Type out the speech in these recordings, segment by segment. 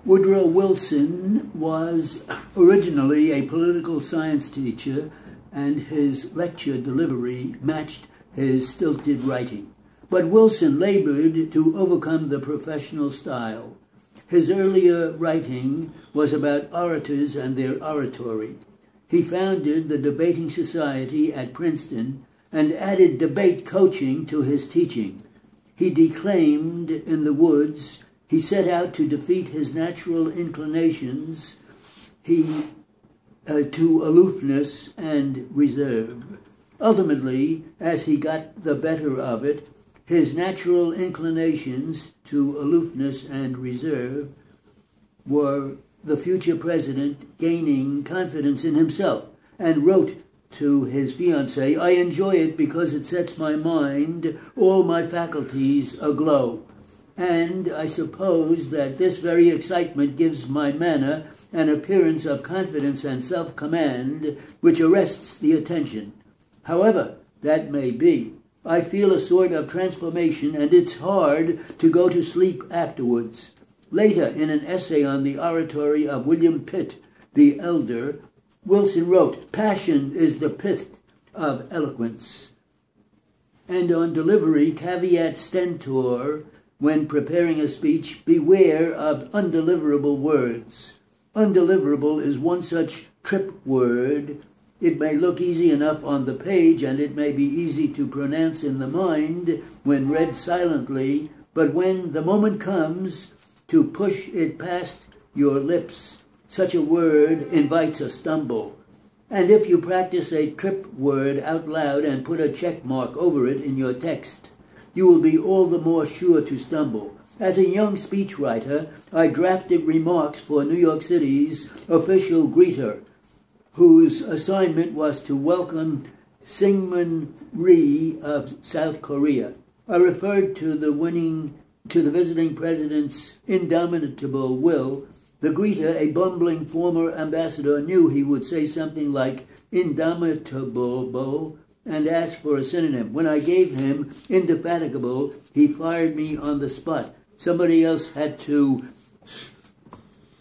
Woodrow Wilson was originally a political science teacher, and his lecture delivery matched his stilted writing. But Wilson labored to overcome the professional style. His earlier writing was about orators and their oratory. He founded the Debating Society at Princeton and added debate coaching to his teaching. He declaimed in the woods. He set out to defeat his natural inclinations to aloofness and reserve. Ultimately, as he got the better of it, his natural inclinations to aloofness and reserve were the future president gaining confidence in himself, and wrote to his fiancée, "I enjoy it because it sets my mind, all my faculties aglow. And I suppose that this very excitement gives my manner an appearance of confidence and self-command which arrests the attention. However that may be, I feel a sort of transformation, and it's hard to go to sleep afterwards." Later, in an essay on the oratory of William Pitt the Elder, Wilson wrote, "Passion is the pith of eloquence." And on delivery, caveat stentor, when preparing a speech, beware of undeliverable words. Undeliverable is one such trip word. It may look easy enough on the page, and it may be easy to pronounce in the mind when read silently, but when the moment comes to push it past your lips, such a word invites a stumble. And if you practice a trip word out loud and put a check mark over it in your text, you will be all the more sure to stumble. As a young speechwriter, I drafted remarks for New York City's official greeter, whose assignment was to welcome Syngman Rhee of South Korea. I referred to the visiting president's indomitable will. The greeter, a bumbling former ambassador, knew he would say something like indomitable and asked for a synonym. When I gave him indefatigable, he fired me on the spot. Somebody else had to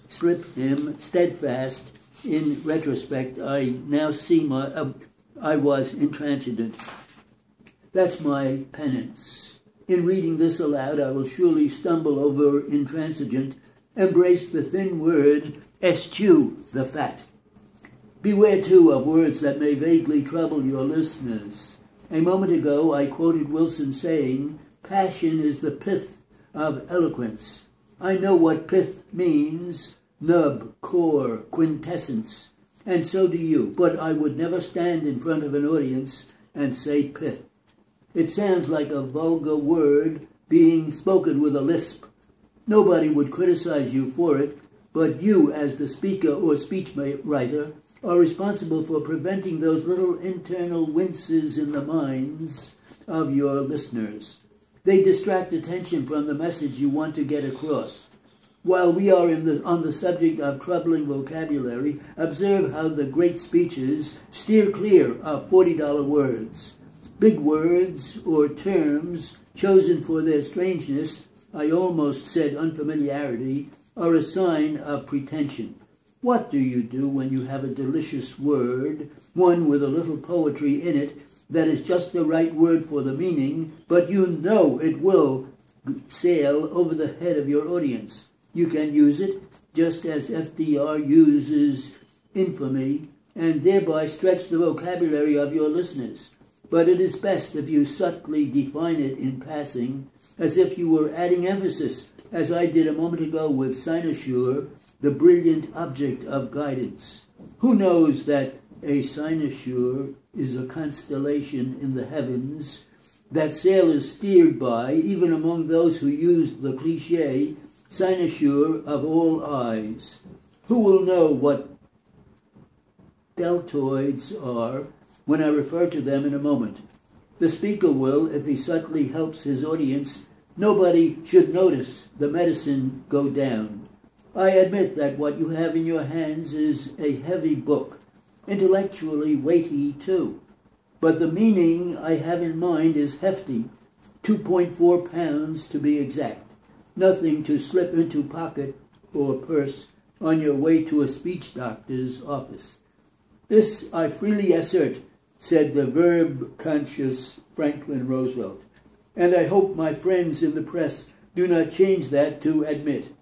slip him steadfast. In retrospect, I now see I was intransigent. That's my penance. In reading this aloud, I will surely stumble over intransigent, embrace the thin word, eschew the fat. Beware, too, of words that may vaguely trouble your listeners. A moment ago, I quoted Wilson saying, "Passion is the pith of eloquence." I know what pith means, nub, core, quintessence, and so do you, but I would never stand in front of an audience and say pith. It sounds like a vulgar word being spoken with a lisp. Nobody would criticize you for it, but you, as the speaker or speechwriter, are responsible for preventing those little internal winces in the minds of your listeners. They distract attention from the message you want to get across. While we are on the subject of troubling vocabulary, observe how the great speeches steer clear of $40 words. Big words or terms chosen for their strangeness, I almost said unfamiliarity, are a sign of pretension. What do you do when you have a delicious word, one with a little poetry in it, that is just the right word for the meaning, but you know it will sail over the head of your audience? You can use it just as FDR uses infamy, and thereby stretch the vocabulary of your listeners. But it is best if you subtly define it in passing, as if you were adding emphasis, as I did a moment ago with cynosure, the brilliant object of guidance. Who knows that a cynosure is a constellation in the heavens that sailors steered by, even among those who used the cliché, cynosure of all eyes? Who will know what deltoids are when I refer to them in a moment? The speaker will, if he subtly helps his audience. Nobody should notice the medicine go down. I admit that what you have in your hands is a heavy book, intellectually weighty too. But the meaning I have in mind is hefty, 2.4 pounds to be exact. Nothing to slip into pocket or purse on your way to a speech doctor's office. This I freely assert, said the verb-conscious Franklin Roosevelt, and I hope my friends in the press do not change that to admit.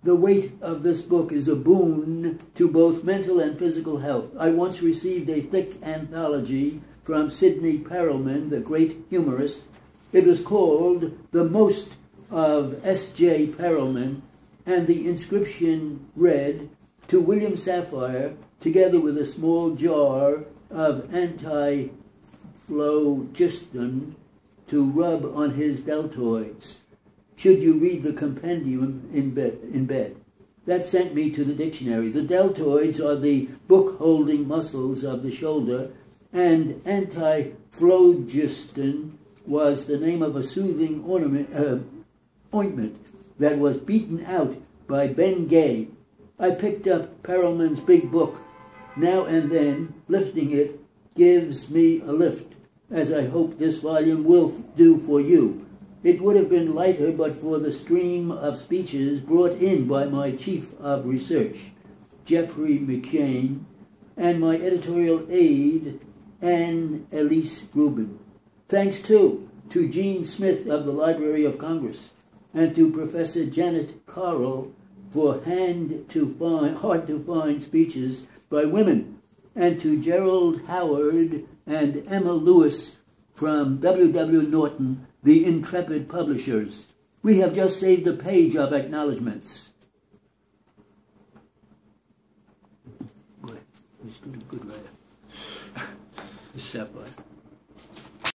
The weight of this book is a boon to both mental and physical health. I once received a thick anthology from Sidney Perelman, the great humorist. It was called The Most of S.J. Perelman, and the inscription read, "To William Safire, together with a small jar of anti-phlogiston to rub on his deltoids. Should you read the compendium in bed?" That sent me to the dictionary. The deltoids are the book-holding muscles of the shoulder, and anti-phlogiston was the name of a soothing ointment that was beaten out by Ben Gay. I picked up Perelman's big book. Now and then, lifting it gives me a lift, as I hope this volume will do for you. It would have been lighter but for the stream of speeches brought in by my chief of research, Jeffrey McCain, and my editorial aide, Anne Elise Rubin. Thanks, too, to Gene Smith of the Library of Congress, and to Professor Janet Carroll for hard-to-find speeches by women, and to Gerald Howard and Emma Lewis from W.W. Norton, the intrepid publishers. We have just saved a page of acknowledgments. Boy, he's a good writer. Sapphire.